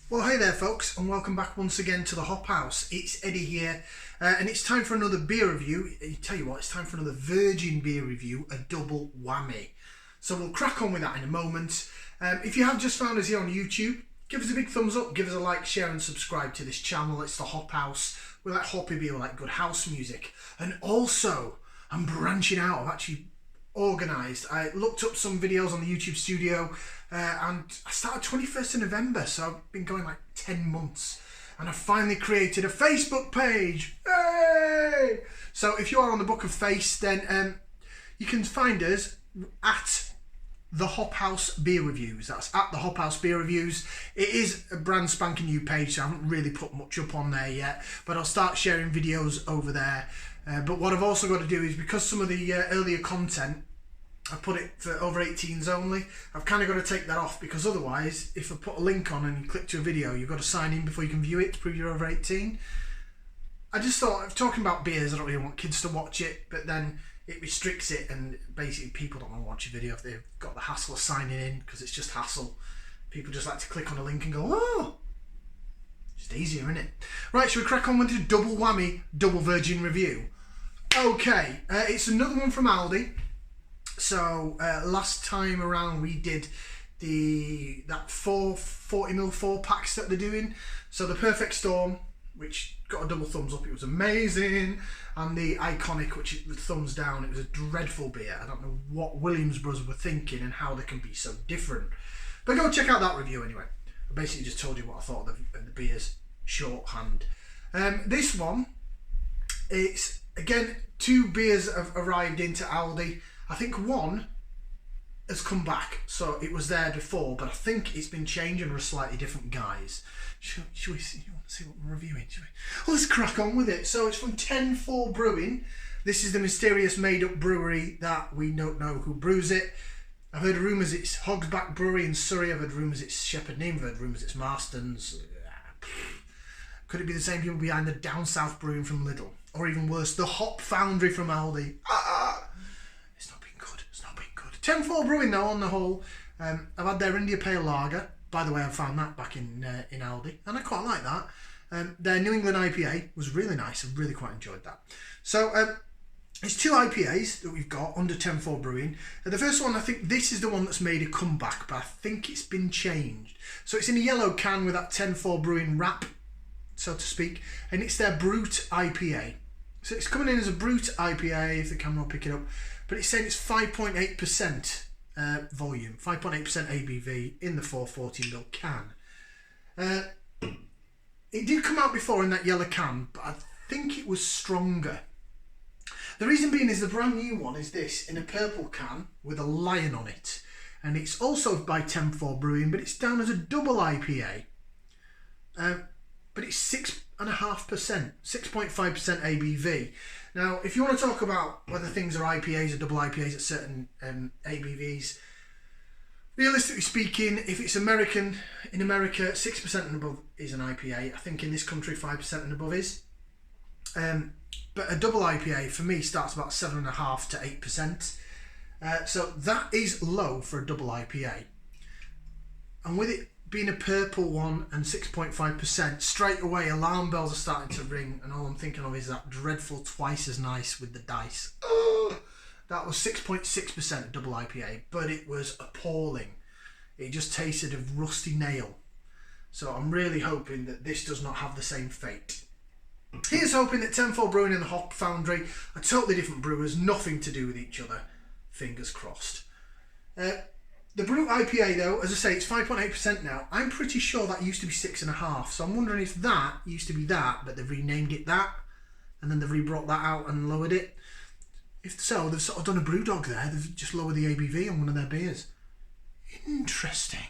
Well, hey there folks, and welcome back once again to the Hop House. It's Eddie here, and it's time for another beer review. I tell you what, it's time for another virgin beer review, a double whammy. So we'll crack on with that in a moment. If you have just found us here on YouTube, give us a big thumbs up, give us a like, share and subscribe to this channel. It's the Hop House. We like hoppy beer, we like good house music. And also, I'm branching out. I've actually organised. I looked up some videos on the YouTube studio and I started 21st of November, so I've been going like 10 months and I finally created a Facebook page. Hey! So if you are on the Book of Face, then you can find us at the Hop House Beer Reviews. That's at the Hop House Beer Reviews. It is a brand spanking new page, so I haven't really put much up on there yet, but I'll start sharing videos over there. But what I've also got to do is, because some of the earlier content I put it for over 18s only, I've kind of got to take that off, because otherwise if I put a link on and you click to a video, you've got to sign in before you can view it to prove you're over 18. I just thought, if talking about beers, I don't really want kids to watch it, but then it restricts it and basically people don't want to watch a video if they've got the hassle of signing in, because it's just hassle. People just like to click on a link and go, oh, just easier, isn't it? Right, shall we crack on with the double whammy, double virgin review? Okay, it's another one from Aldi. So last time around we did that 40ml 4-packs that they're doing. So the Perfect Storm, which got a double thumbs up, it was amazing, and the Iconic, which was thumbs down. It was a dreadful beer. I don't know what Williams brothers were thinking and how they can be so different. But go check out that review anyway. I basically just told you what I thought of the beers shorthand. This one, it's again 2 beers have arrived into Aldi. I think one has come back, so it was there before, but I think it's been changed under a slightly different guise. Should we see? You want to see what we're reviewing? Should we? Well, let's crack on with it. So it's from 10-4 Brewing. This is the mysterious made-up brewery that we don't know who brews it. I've heard rumours it's Hogsback Brewery in Surrey. I've heard rumours it's Shepherd Neame. I've heard rumours it's Marston's. Could it be the same people behind the Down South Brewing from Lidl? Or even worse, the Hop Foundry from Aldi? It's not been good. It's not been good. 10-4 Brewing though, on the whole. I've had their India Pale Lager. By the way, I found that back in Aldi, and I quite like that. Their New England IPA was really nice. I really quite enjoyed that. So it's 2 IPAs that we've got under 10-4 Brewing. The first one, I think this is the one that's made a comeback, but I think it's been changed. So it's in a yellow can with that 10-4 Brewing wrap, so to speak, and it's their Brut IPA. So it's coming in as a Brut IPA, if the camera will pick it up, but it's saying it's 5.8% volume, 5.8% ABV in the 440ml can. It did come out before in that yellow can, but I think it was stronger. The reason being is the brand new one is this, in a purple can with a lion on it. And it's also by 10-4 Brewing, but it's down as a double IPA. But it's 6.5%, 6.5% ABV. Now, if you want to talk about whether things are IPAs or double IPAs at certain ABVs, realistically speaking, if it's American, in America, 6% and above is an IPA. I think in this country, 5% and above is. But a double IPA, for me, starts about 7.5 to 8%. So that is low for a double IPA. And with it being a purple one and 6.5%, straight away alarm bells are starting to ring, and all I'm thinking of is that dreadful Twice as Nice with the dice. That was 6.6% double IPA, but it was appalling. It just tasted of rusty nail. So I'm really hoping that this does not have the same fate. Here's hoping that 10-4 Brewing and the Hop Foundry are totally different brewers, nothing to do with each other. Fingers crossed. The Brut IPA though, as I say, it's 5.8% now. I'm pretty sure that used to be 6.5%, so I'm wondering if that used to be that, but they've renamed it that, and then they've re-brought that out and lowered it. If so, they've sort of done a Brewdog there. They've just lowered the ABV on one of their beers. Interesting.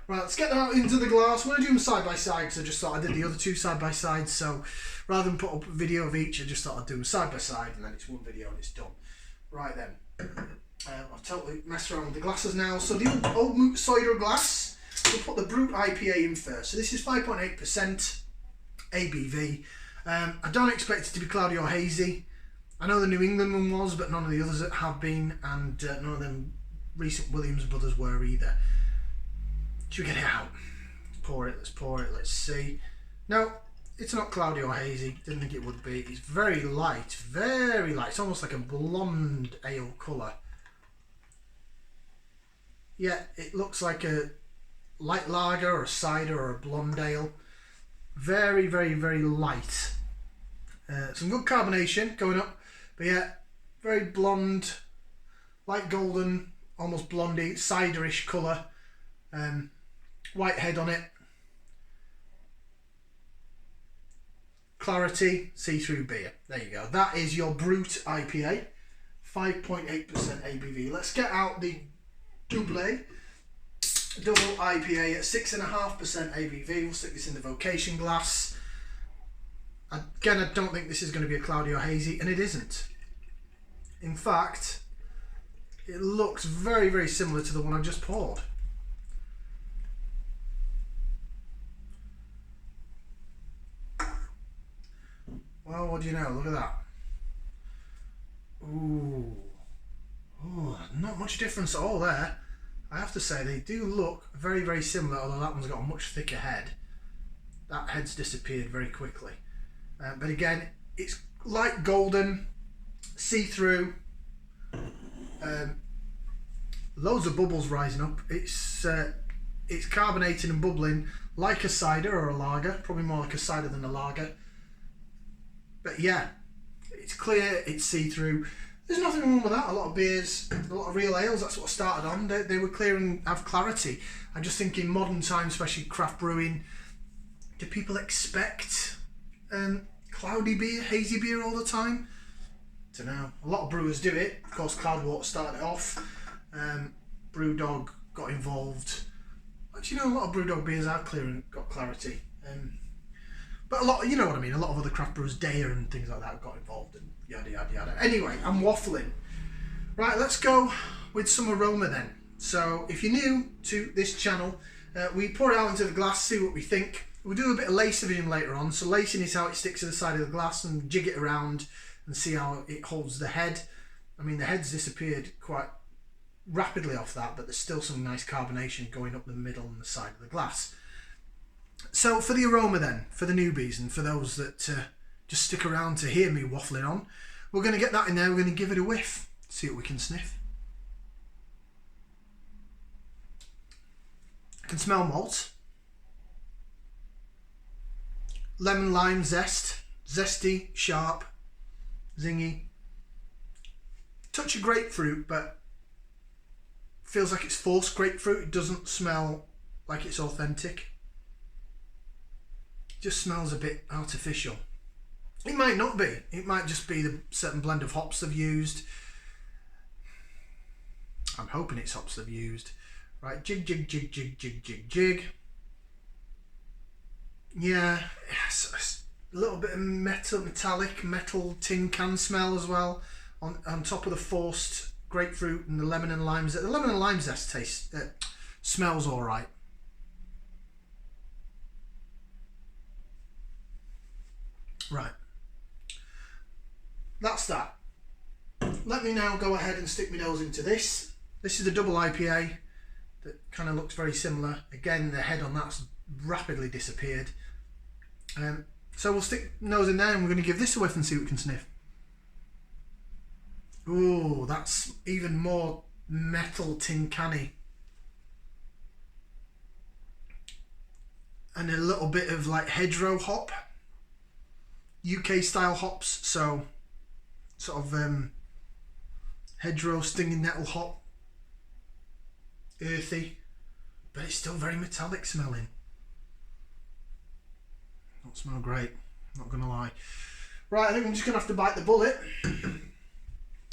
Right, let's get that out into the glass. I'm going to do them side by side, because I just thought I did the other 2 side by side, so rather than put up a video of each, I just thought I'd do them side by side, and then it's one video and it's done. Right then. I've totally messed around with the glasses now. So the old Moot cider glass, we'll put the Brut IPA in first. So this is 5.8% ABV. I don't expect it to be cloudy or hazy. I know the New England one was, but none of the others that have been, and none of them recent Williams brothers were either. Should we get it out? pour it, let's see. No, it's not cloudy or hazy, didn't think it would be. It's very light, it's almost like a blonde ale colour. Yeah, it looks like a light lager or a cider or a blonde ale. Very, very, very light. Some good carbonation going up, but yeah, very blonde, light golden, almost blondie, ciderish colour. White head on it. Clarity, see-through beer. There you go. That is your Brut IPA, 5.8% ABV. Let's get out the Dublin Double IPA at 6.5% ABV. We'll stick this in the vocation glass. Again, I don't think this is going to be a cloudy or hazy, and it isn't. In fact, it looks very, very similar to the one I just poured. Well, what do you know? Look at that. Ooh. Ooh, not much difference at all there. I have to say, they do look very, very similar, although that one's got a much thicker head. That head's disappeared very quickly. But again, it's light golden, see-through, loads of bubbles rising up. It's carbonated and bubbling like a cider or a lager, probably more like a cider than a lager. But yeah, it's clear, it's see-through. There's nothing wrong with that. A lot of beers, a lot of real ales, that's what I started on. They were clear and have clarity. I just think in modern times, especially craft brewing, do people expect cloudy beer, hazy beer all the time? Don't know. A lot of brewers do it. Of course, Cloudwater started it off. Brewdog got involved. Actually, a lot of Brewdog beers are clear and got clarity. But a lot, you know what I mean, a lot of other craft brewers, Daya and things like that, got involved and yada yada yada. Anyway, I'm waffling. Right, let's go with some aroma then. So if you're new to this channel, we pour it out into the glass, see what we think. We'll do a bit of lacing later on. So lacing is how it sticks to the side of the glass, and jig it around and see how it holds the head. I mean, the head's disappeared quite rapidly off that, but there's still some nice carbonation going up the middle and the side of the glass. So for the aroma then, for the newbies and for those that just stick around to hear me waffling on, we're going to get that in there, we're going to give it a whiff, see what we can sniff. I can smell malt, lemon lime zest, zesty, sharp, zingy, touch of grapefruit, but feels like it's forced grapefruit. It doesn't smell like it's authentic. Just smells a bit artificial. It might not be. It might just be the certain blend of hops they've used. I'm hoping it's hops they've used. Right, jig, jig, jig, jig, jig, jig, jig. Yeah, yes, a little bit of metallic metal tin can smell as well on top of the forced grapefruit and the lemon and lime zest. The lemon and lime zest smells all right. Right, that's that. Let me now go ahead and stick my nose into this. This is the double IPA that kind of looks very similar. Again, the head on that's rapidly disappeared. So we'll stick nose in there and we're going to give this a whiff and see what we can sniff. Ooh, that's even more metal tin canny. And a little bit of like hedgerow hop. UK style hops, so sort of hedgerow stinging nettle hop, earthy, but it's still very metallic smelling. Don't smell great, not gonna lie. Right, I think I'm just gonna have to bite the bullet.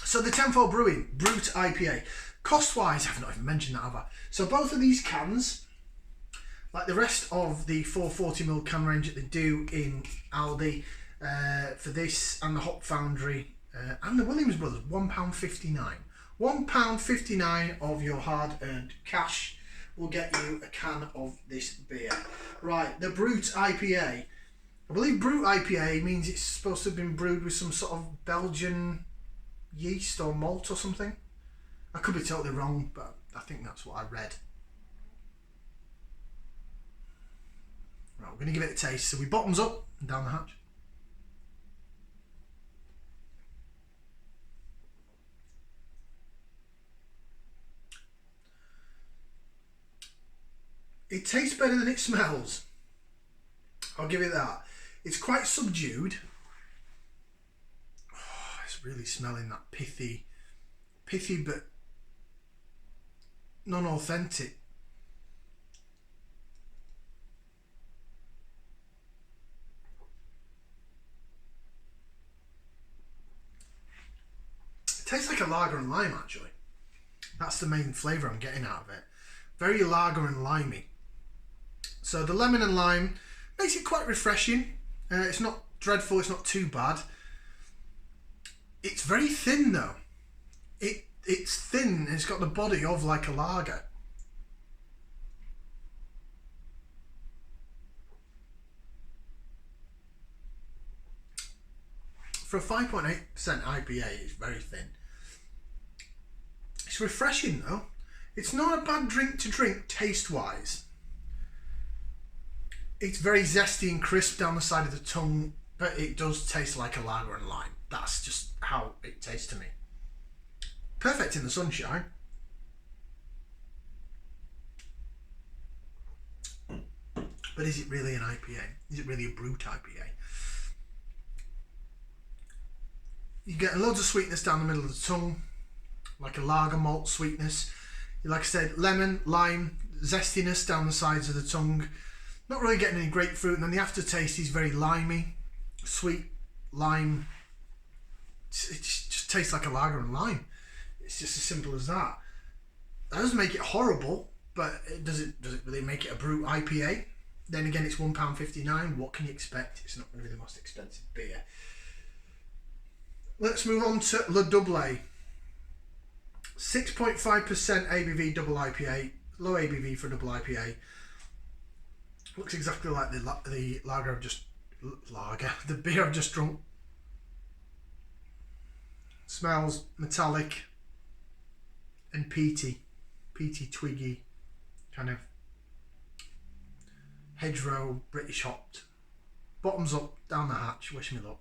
So the Tenfold Brewing Brut IPA, cost wise, I've not even mentioned that, have I? So both of these cans, like the rest of the 440ml can range that they do in Aldi, for this and the Hop Foundry and the Williams Brothers, £1.59. £1.59 of your hard-earned cash will get you a can of this beer. Right, the Brut IPA. I believe Brut IPA means it's supposed to have been brewed with some sort of Belgian yeast or malt or something. I could be totally wrong, but I think that's what I read. we're going to give it a taste. So we bottoms up and down the hatch. It tastes better than it smells. I'll give it that. It's quite subdued. Oh, it's really smelling that pithy but non-authentic. It tastes like a lager and lime, actually. That's the main flavour I'm getting out of it. Very lager and limey. So the lemon and lime makes it quite refreshing. It's not dreadful, it's not too bad. It's very thin though. It's thin, and it's got the body of like a lager. For a 5.8% IPA, it's very thin. It's refreshing though. It's not a bad drink to drink taste-wise. It's very zesty and crisp down the side of the tongue, but it does taste like a lager and lime. That's just how it tastes to me. Perfect in the sunshine. But is it really an IPA? Is it really a Brut IPA? You get loads of sweetness down the middle of the tongue, like a lager malt sweetness. Like I said, lemon, lime, zestiness down the sides of the tongue. Not really getting any grapefruit, and then the aftertaste is very limey, sweet lime. It just tastes like a lager and lime. It's just as simple as that. That doesn't make it horrible, but does it really make it a Brut IPA? Then again, it's £1.59. What can you expect? It's not going to be the most expensive beer. Let's move on to Le Double A. 6.5% ABV double IPA. Low ABV for double IPA. Looks exactly like the beer I've just drunk. Smells metallic and peaty, twiggy, kind of hedgerow, British hopped. Bottoms up, down the hatch, wish me luck.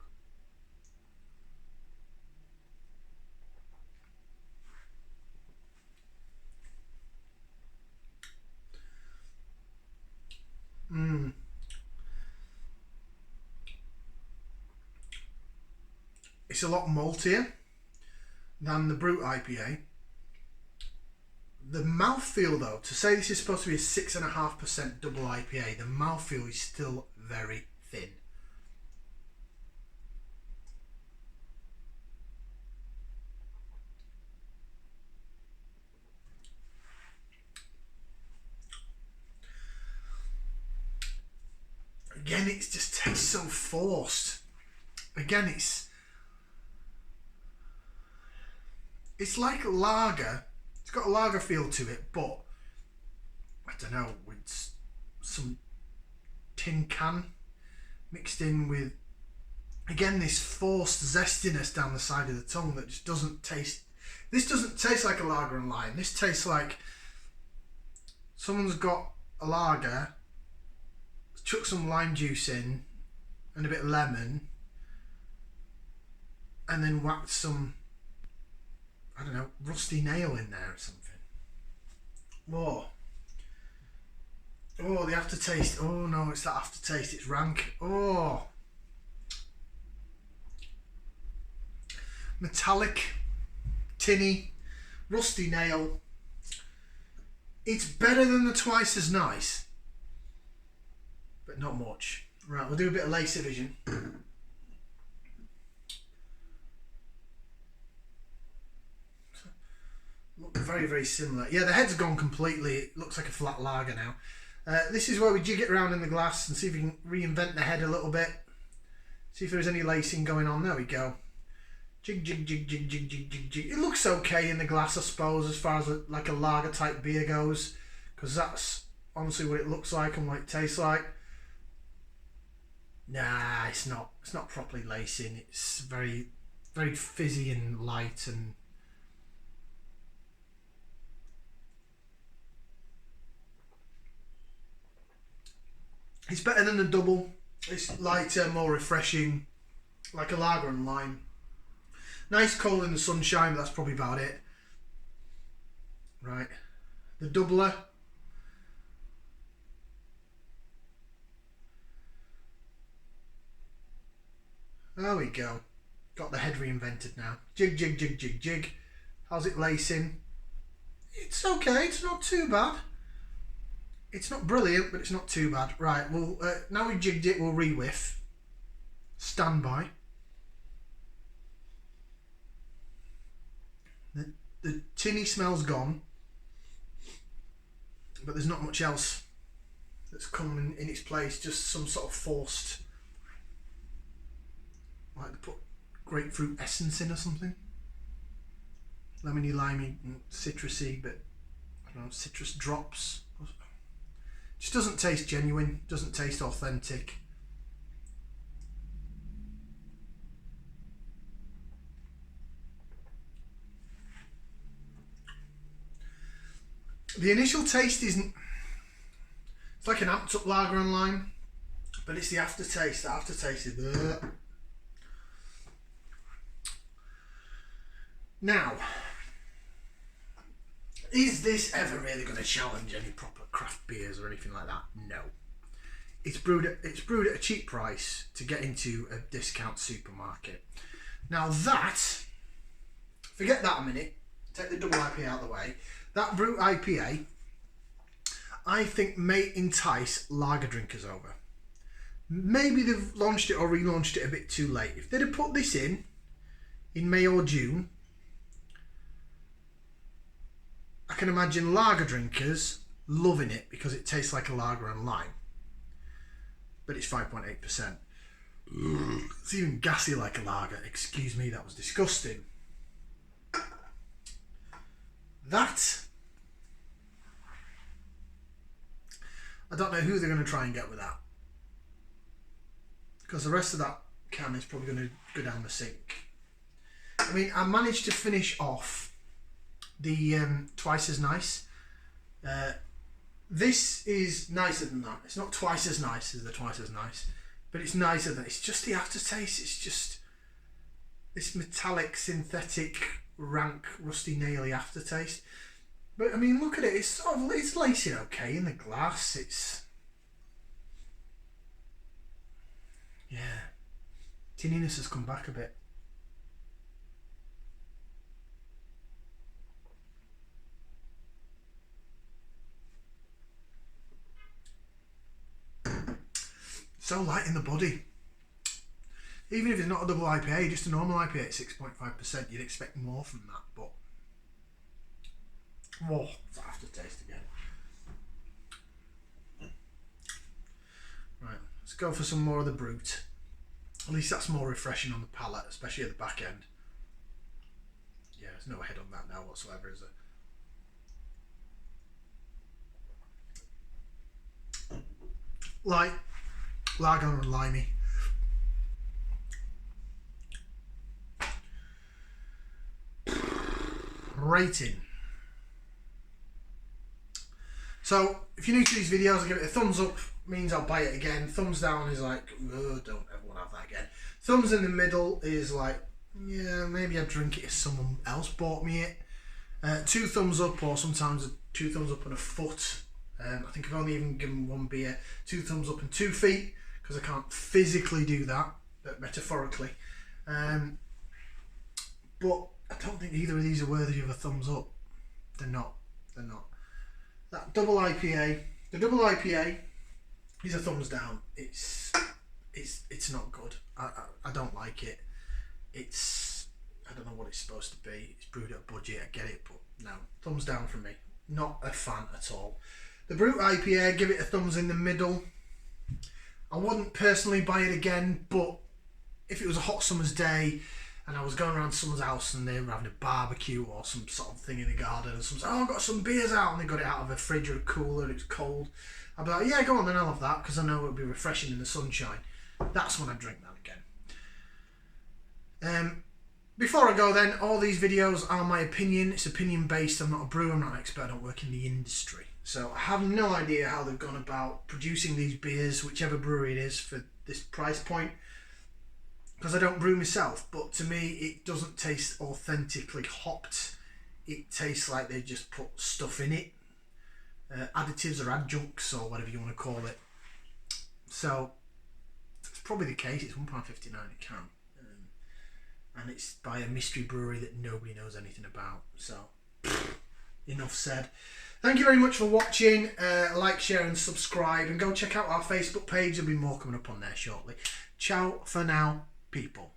It's a lot maltier than the Brut IPA. The mouthfeel though, to say this is supposed to be a 6.5% double IPA, the mouthfeel is still very thin. Again, it just tastes so forced. Again, it's like a lager. It's got a lager feel to it, but I don't know, with some tin can mixed in with, again, this forced zestiness down the side of the tongue that just doesn't taste. This doesn't taste like a lager and lime. This tastes like someone's got a lager, chuck some lime juice in and a bit of lemon, and then whacked some, I don't know, rusty nail in there or something. Oh, the aftertaste. Oh no, it's that aftertaste. It's rank. Oh, metallic, tinny, rusty nail. It's better than the Twice as Nice, but not much. Right, we'll do a bit of lacer vision. Look very, very similar. Yeah, the head's gone completely. It looks like a flat lager now. This is where we jig it around in the glass and see if we can reinvent the head a little bit. See if there's any lacing going on. There we go. Jig, jig, jig, jig, jig, jig, jig, jig. It looks okay in the glass, I suppose, as far as like a lager type beer goes, because that's honestly what it looks like and what it tastes like. Nah, it's not. It's not properly lacing. It's very, very fizzy and light and. It's better than the double. It's lighter, more refreshing, like a lager and lime. Nice cold in the sunshine, but that's probably about it. Right, the doubler. There we go. Got the head reinvented now. Jig, jig, jig, jig, jig. How's it lacing? It's okay, it's not too bad. It's not brilliant, but it's not too bad. Right, well, now we've jigged it, we'll re-whiff. Stand by. The tinny smell's gone, but there's not much else that's come in its place, just some sort of forced, like they put grapefruit essence in or something. Lemony, limey, citrusy, but I don't know, citrus drops. Just doesn't taste genuine, doesn't taste authentic. The initial taste isn't, it's like an amped up lager and lime, but it's the aftertaste. The aftertaste is bleh. Now, is this ever really going to challenge any proper craft beers or anything like that? No. It's brewed at a cheap price to get into a discount supermarket. Now that, forget that a minute, take the double IPA out of the way. That Brut IPA, I think, may entice lager drinkers over. Maybe they've launched it or relaunched it a bit too late. If they'd have put this in May or June, I can imagine lager drinkers loving it because it tastes like a lager and lime. But it's 5.8%. It's even gassy like a lager. Excuse me, that was disgusting. That, I don't know who they're going to try and get with that, because the rest of that can is probably going to go down the sink. I mean, I managed to finish off the twice as nice. This is nicer than that. It's not twice as nice as the twice as nice, but it's nicer than, it's just the aftertaste. It's just this metallic, synthetic, rank, rusty, naily aftertaste. But I mean, look at it. It's sort of, it's lacing okay in the glass. It's, yeah, tinniness has come back a bit. So light in the body. Even if it's not a double IPA, just a normal IPA at 6.5%, you'd expect more from that, but whoa, it's aftertaste again. Right, let's go for some more of the Brut. At least that's more refreshing on the palate, especially at the back end. Yeah, there's no head on that now whatsoever, is there? Light, lager and limey. Rating. So if you're new to these videos, I'll give it a thumbs up, means I'll buy it again. Thumbs down is like, oh, don't ever want to have that again. Thumbs in the middle is like, yeah, maybe I'd drink it if someone else bought me it. 2 thumbs up, or sometimes 2 thumbs up and a foot. I think I've only even given one beer 2 thumbs up and 2 feet, because I can't physically do that, but metaphorically. But I don't think either of these are worthy of a thumbs up. They're not. They're not. That double IPA, the double IPA is a thumbs down. It's not good. I don't like it. It's, I don't know what it's supposed to be. It's brewed at a budget, I get it, but no. Thumbs down from me. Not a fan at all. The Brut IPA, give it a thumbs in the middle. I wouldn't personally buy it again, but if it was a hot summer's day and I was going around someone's house and they were having a barbecue or some sort of thing in the garden, and someone said, oh, I've got some beers out, and they got it out of a fridge or a cooler and it's cold, I'd be like, yeah, go on then, I'll have that, because I know it'll be refreshing in the sunshine. That's when I drink that again. Before I go then, all these videos are my opinion. It's opinion based. I'm not a brewer, I'm not an expert, I don't work in the industry. So I have no idea how they've gone about producing these beers, whichever brewery it is, for this price point, because I don't brew myself, but to me it doesn't taste authentically hopped. It tastes like they just put stuff in it, additives or adjuncts or whatever you want to call it. So it's probably the case. It's £1.59 a can, and it's by a mystery brewery that nobody knows anything about. So enough said. Thank you very much for watching. Like, share and subscribe, and go check out our Facebook page. There'll be more coming up on there shortly. Ciao for now, people.